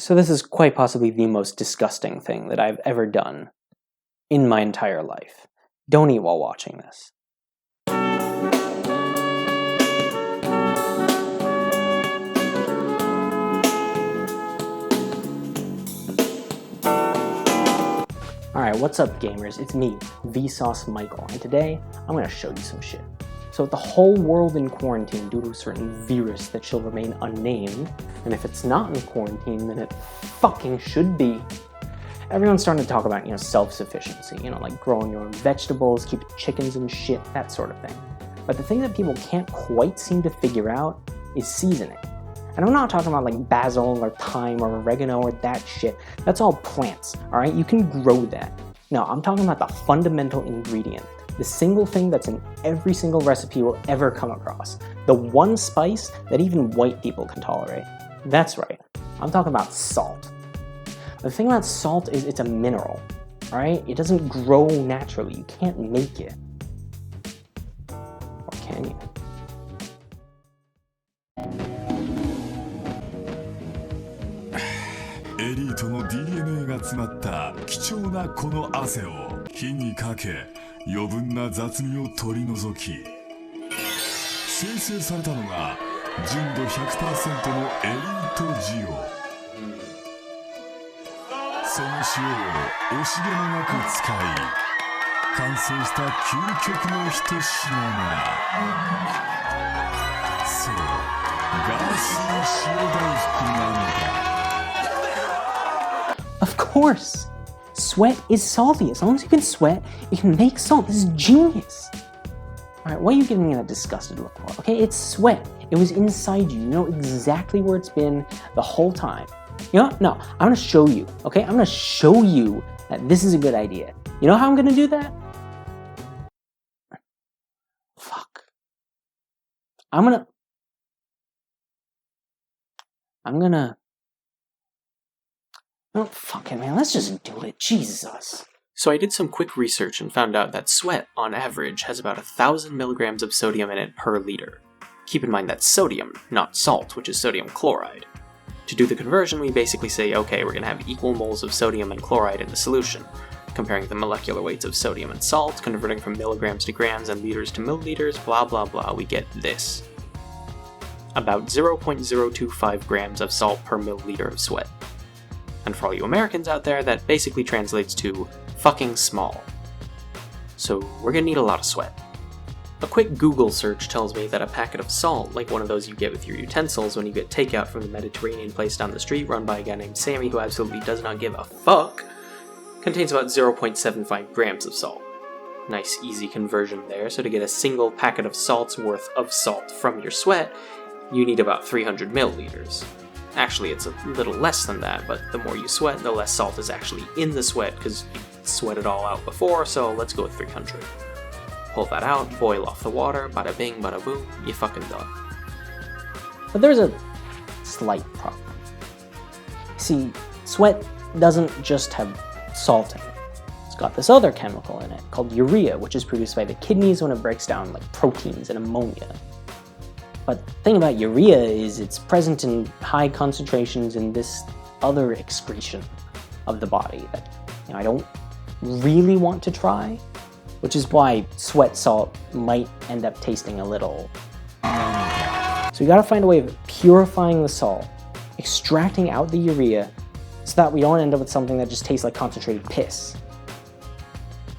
So this is quite possibly the most disgusting thing that I've ever done in my entire life. Don't eat while watching this. Alright, what's up gamers? It's me, Vsauce Michael, and today I'm going to show you some shit. So with the whole world in quarantine due to a certain virus that shall remain unnamed, and if it's not in quarantine, then it fucking should be. Everyone's starting to talk about, self-sufficiency, like growing your own vegetables, keeping chickens and shit, that sort of thing. But the thing that people can't quite seem to figure out is seasoning. And I'm not talking about like basil or thyme or oregano or that shit. That's all plants, alright? You can grow that. No, I'm talking about the fundamental ingredient. The single thing that's in every single recipe you'll ever come across. The one spice that even white people can tolerate. That's right. I'm talking about salt. The thing about salt is it's a mineral, alright? It doesn't grow naturally. You can't make it. Or can you? Elite の DNA が詰まった貴重なこの汗を火にかけ余分な雑味を取り除き生成されたのが純度 100% のエリート塩その塩を惜しげもなく使い完成した究極の一品がそうガーシー塩大福なのだOf course! Sweat is salty. As long as you can sweat, you can make salt. This is genius! Alright, what are you giving me that disgusted look for? Okay, it's sweat. It was inside you. You know exactly where it's been the whole time. You know what? No, I'm gonna show you, okay? I'm gonna show you that this is a good idea. You know how I'm gonna do that? Fuck. Oh, fuck it, man. Let's just do it. Jesus. So I did some quick research and found out that sweat, on average, has about 1,000 milligrams of sodium in it per liter. Keep in mind that's sodium, not salt, which is sodium chloride. To do the conversion, we basically say, okay, we're going to have equal moles of sodium and chloride in the solution. Comparing the molecular weights of sodium and salt, converting from milligrams to grams and liters to milliliters, blah blah blah, we get this. About 0.025 grams of salt per milliliter of sweat. And for all you Americans out there, that basically translates to fucking small. So we're gonna need a lot of sweat. A quick Google search tells me that a packet of salt, like one of those you get with your utensils when you get takeout from the Mediterranean place down the street run by a guy named Sammy who absolutely does not give a fuck, contains about 0.75 grams of salt. Nice easy conversion there, so to get a single packet of salt's worth of salt from your sweat, you need about 300 milliliters. Actually, it's a little less than that, but the more you sweat, the less salt is actually in the sweat, because you sweat it all out before, so let's go with 300. Pull that out, boil off the water, bada bing, bada boom, you fucking done. But there's a slight problem. See, sweat doesn't just have salt in it. It's got this other chemical in it, called urea, which is produced by the kidneys when it breaks down like proteins and ammonia. But the thing about urea is it's present in high concentrations in this other excretion of the body that I don't really want to try, which is why sweat salt might end up tasting a little. So we gotta find a way of purifying the salt, extracting out the urea, so that we don't end up with something that just tastes like concentrated piss.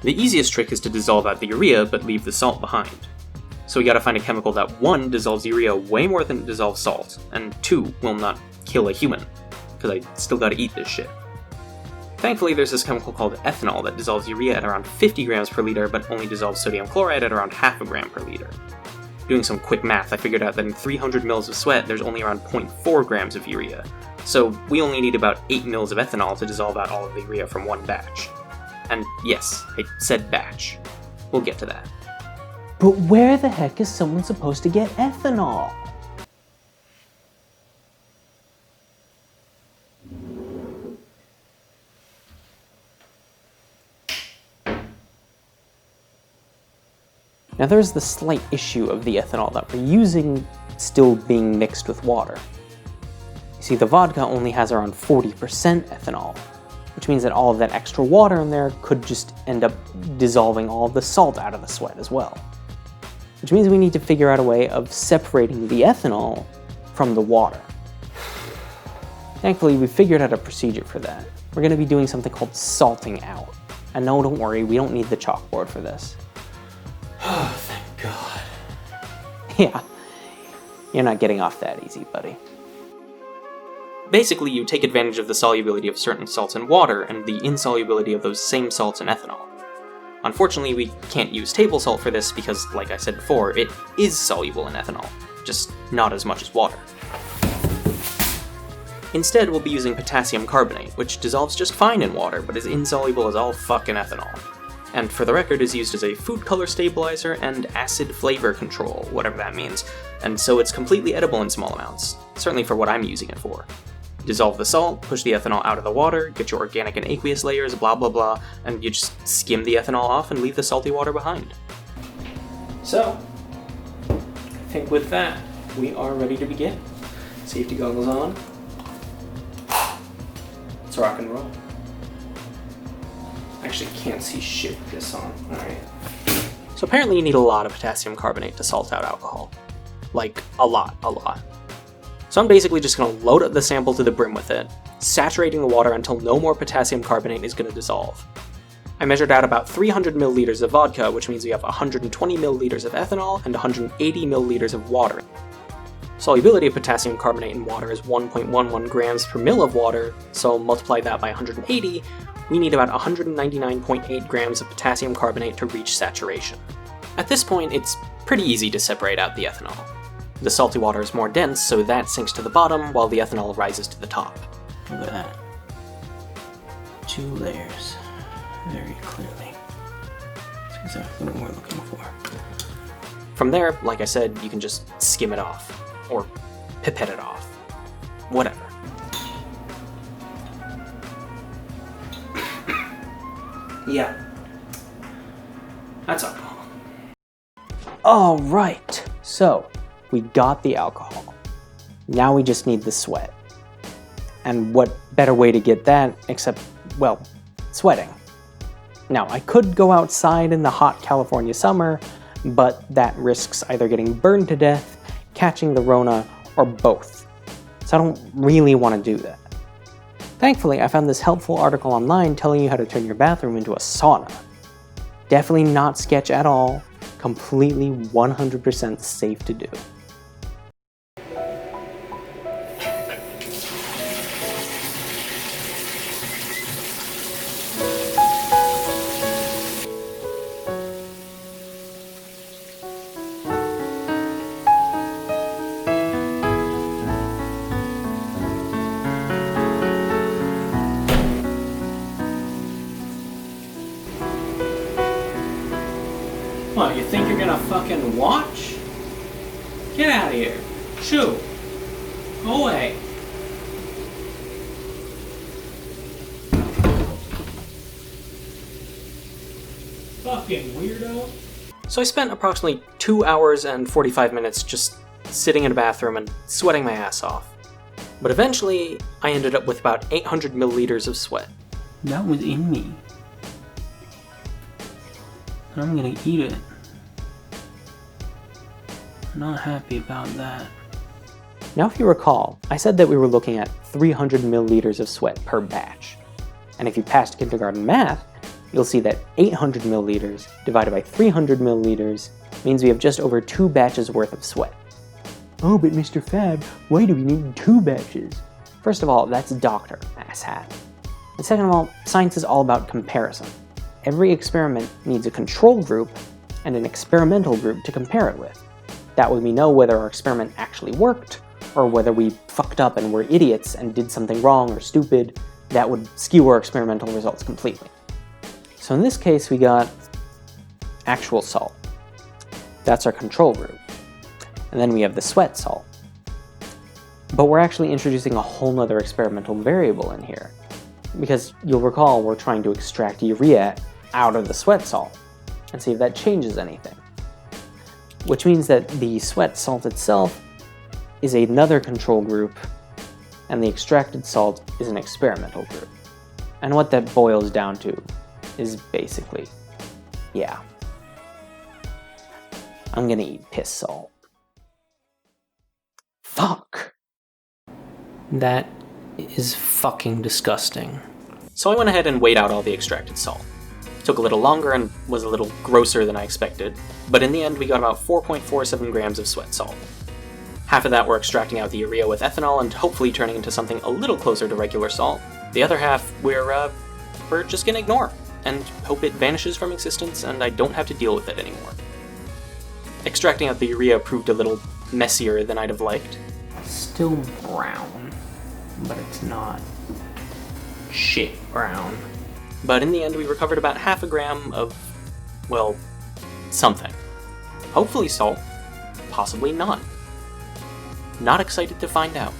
The easiest trick is to dissolve out the urea but leave the salt behind. So we gotta find a chemical that 1, dissolves urea way more than it dissolves salt, and 2, will not kill a human, because I still gotta eat this shit. Thankfully, there's this chemical called ethanol that dissolves urea at around 50 grams per liter, but only dissolves sodium chloride at around half a gram per liter. Doing some quick math, I figured out that in 300 mils of sweat, there's only around 0.4 grams of urea. So we only need about 8 mils of ethanol to dissolve out all of the urea from one batch. And yes, I said batch. We'll get to that. But where the heck is someone supposed to get ethanol? Now there's the slight issue of the ethanol that we're using still being mixed with water. See, the vodka only has around 40% ethanol, which means that all of that extra water in there could just end up dissolving all of the salt out of the sweat as well. Which means we need to figure out a way of separating the ethanol from the water. Thankfully, we figured out a procedure for that. We're going to be doing something called salting out. And no, don't worry, we don't need the chalkboard for this. Oh, thank God. Yeah, you're not getting off that easy, buddy. Basically, you take advantage of the solubility of certain salts in water and the insolubility of those same salts in ethanol. Unfortunately, we can't use table salt for this because, like I said before, it is soluble in ethanol, just not as much as water. Instead, we'll be using potassium carbonate, which dissolves just fine in water, but is insoluble as all fucking ethanol. And for the record, is used as a food color stabilizer and acid flavor control, whatever that means, and so it's completely edible in small amounts, certainly for what I'm using it for. Dissolve the salt, push the ethanol out of the water, get your organic and aqueous layers, blah blah blah, and you just skim the ethanol off and leave the salty water behind. So, I think with that, we are ready to begin. Safety goggles on. Let's rock and roll. Actually can't see shit with this on. Alright. So apparently you need a lot of potassium carbonate to salt out alcohol. Like, a lot. So I'm basically just going to load up the sample to the brim with it, saturating the water until no more potassium carbonate is going to dissolve. I measured out about 300 milliliters of vodka, which means we have 120 milliliters of ethanol and 180 milliliters of water. Solubility of potassium carbonate in water is 1.11 grams per mil of water, so multiply that by 180, we need about 199.8 grams of potassium carbonate to reach saturation. At this point, it's pretty easy to separate out the ethanol. The salty water is more dense, so that sinks to the bottom, while the ethanol rises to the top. Look at that. 2 layers. Very clearly. That's exactly what we're looking for. From there, like I said, you can just skim it off. Or pipette it off. Whatever. Yeah. That's alcohol. Alright, so we got the alcohol. Now we just need the sweat. And what better way to get that except, well, sweating. Now, I could go outside in the hot California summer, but that risks either getting burned to death, catching the Rona, or both. So I don't really want to do that. Thankfully, I found this helpful article online telling you how to turn your bathroom into a sauna. Definitely not sketch at all, completely 100% safe to do. What, you think you're gonna fucking watch? Get out of here. Shoo. Go away. Fucking weirdo. So I spent approximately 2 hours and 45 minutes just sitting in a bathroom and sweating my ass off. But eventually, I ended up with about 800 milliliters of sweat. That was in me. I'm gonna eat it. I'm not happy about that. Now if you recall, I said that we were looking at 300 milliliters of sweat per batch. And if you passed kindergarten math, you'll see that 800 milliliters divided by 300 milliliters means we have just over 2 batches worth of sweat. Oh, but Mr. Fab, why do we need 2 batches? First of all, that's doctor, asshat. And second of all, science is all about comparison. Every experiment needs a control group and an experimental group to compare it with. That way we know whether our experiment actually worked, or whether we fucked up and were idiots and did something wrong or stupid. That would skew our experimental results completely. So in this case, we got actual salt. That's our control group. And then we have the sweat salt. But we're actually introducing a whole nother experimental variable in here. Because you'll recall we're trying to extract urea out of the sweat salt and see if that changes anything. Which means that the sweat salt itself is another control group and the extracted salt is an experimental group. And what that boils down to is basically, yeah, I'm gonna eat piss salt. Fuck. That is fucking disgusting. So I went ahead and weighed out all the extracted salt. Took a little longer and was a little grosser than I expected, but in the end we got about 4.47 grams of sweat salt. Half of that we're extracting out the urea with ethanol and hopefully turning into something a little closer to regular salt. The other half we're just gonna ignore and hope it vanishes from existence and I don't have to deal with it anymore. Extracting out the urea proved a little messier than I'd have liked. Still brown, but it's not shit brown. But in the end, we recovered about half a gram of, well, something. Hopefully salt, possibly none. Not excited to find out.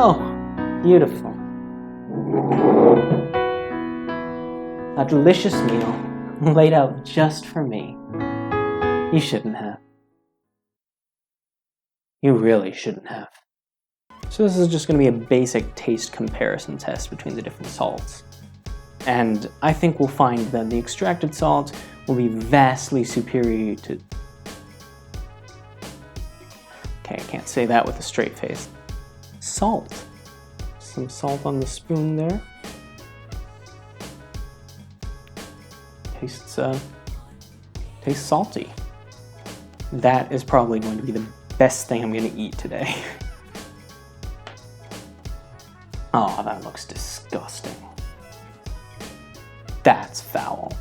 Oh, beautiful. A delicious meal laid out just for me. You shouldn't have. You really shouldn't have. So this is just going to be a basic taste comparison test between the different salts. And I think we'll find that the extracted salt will be vastly superior to... Okay, I can't say that with a straight face. Salt. Some salt on the spoon there. Tastes salty. That is probably going to be the best thing I'm going to eat today. Oh, that looks disgusting. That's foul.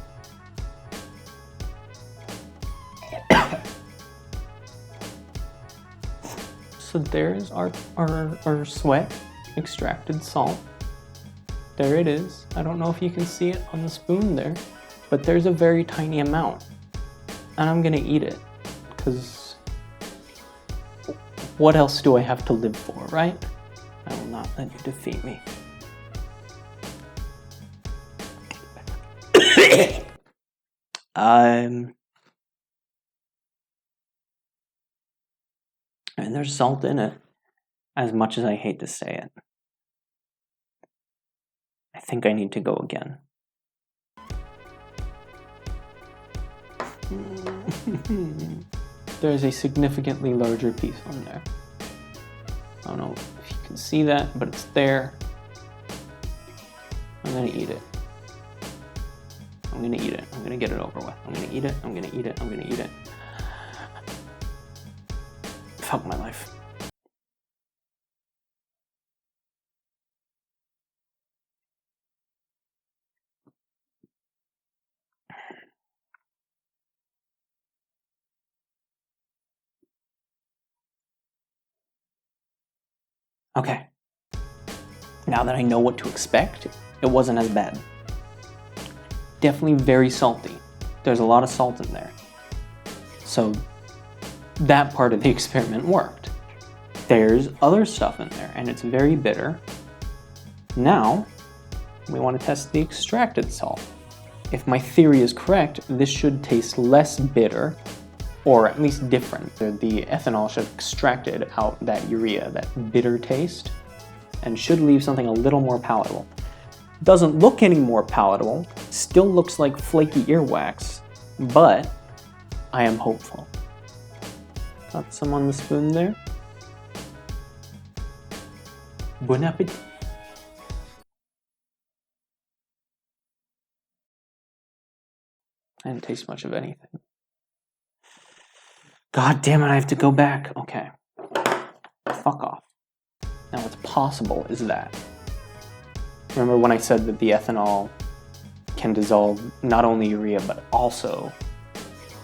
So there's our sweat, extracted salt. There it is. I don't know if you can see it on the spoon there, but there's a very tiny amount. And I'm gonna eat it, because what else do I have to live for, right? I will not let you defeat me. And there's salt in it, as much as I hate to say it. I think I need to go again. There's a significantly larger piece on there. I don't know if you can see that, but it's there. I'm gonna eat it. I'm gonna eat it. I'm gonna get it over with. I'm gonna eat it. I'm gonna eat it. I'm gonna eat it. Fuck my life. Okay. Now that I know what to expect, it wasn't as bad. Definitely very salty. There's a lot of salt in there. So that part of the experiment worked. There's other stuff in there, and it's very bitter. Now, we want to test the extracted salt. If my theory is correct, this should taste less bitter, or at least different. The ethanol should have extracted out that urea, that bitter taste, and should leave something a little more palatable. Doesn't look any more palatable, still looks like flaky earwax, but I am hopeful. Got some on the spoon there. Bon appetit. I didn't taste much of anything. God damn it, I have to go back. Okay. Fuck off. Now what's possible is that. Remember when I said that the ethanol can dissolve not only urea but also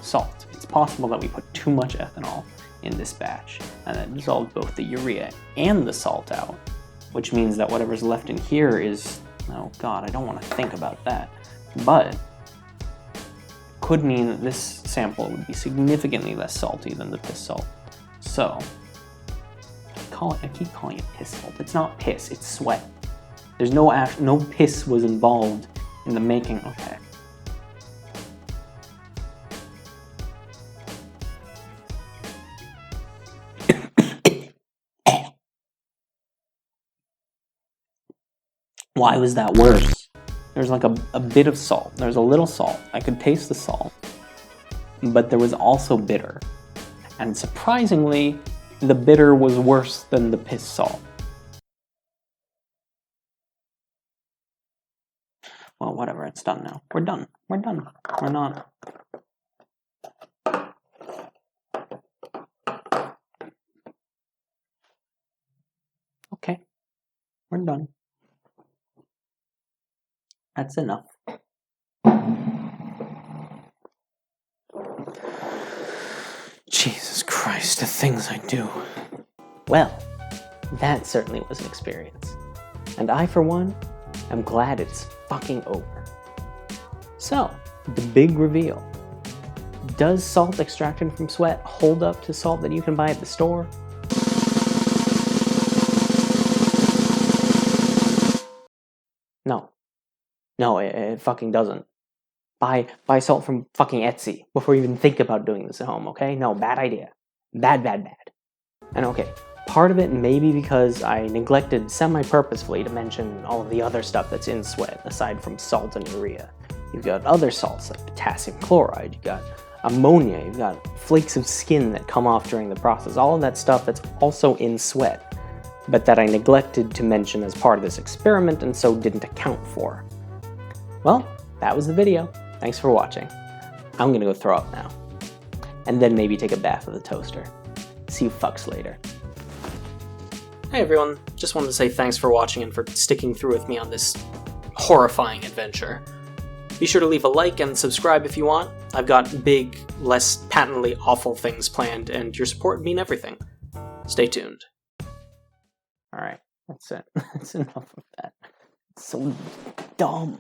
salt? It's possible that we put too much ethanol in this batch and that dissolved both the urea and the salt out. which means that whatever's left in here is, oh god, I don't want to think about that, but could mean that this sample would be significantly less salty than the piss salt. So, I keep calling it piss salt. It's not piss, it's sweat. There's no piss was involved in the making. Okay. Why was that worse? There's like a bit of salt. There's a little salt. I could taste the salt. But there was also bitter. And surprisingly, the bitter was worse than the piss salt. Well, whatever, it's done now. We're done. We're done. We're not. Okay. We're done. That's enough. Jesus Christ, the things I do. Well, that certainly was an experience. And I, for one, am glad it's fucking over. So, the big reveal. Does salt extracted from sweat hold up to salt that you can buy at the store? No. No, it fucking doesn't. Buy salt from fucking Etsy before you even think about doing this at home, okay? No, bad idea. Bad. And okay, part of it may be because I neglected semi-purposefully to mention all of the other stuff that's in sweat, aside from salt and urea. You've got other salts like potassium chloride, you've got ammonia, you've got flakes of skin that come off during the process, all of that stuff that's also in sweat, but that I neglected to mention as part of this experiment and so didn't account for. Well, that was the video. Thanks for watching. I'm gonna go throw up now. And then maybe take a bath with a toaster. See you fucks later. Hey everyone, just wanted to say thanks for watching and for sticking through with me on this horrifying adventure. Be sure to leave a like and subscribe if you want. I've got big, less patently awful things planned, and your support would mean everything. Stay tuned. Alright, that's it. That's enough of that. It's so dumb.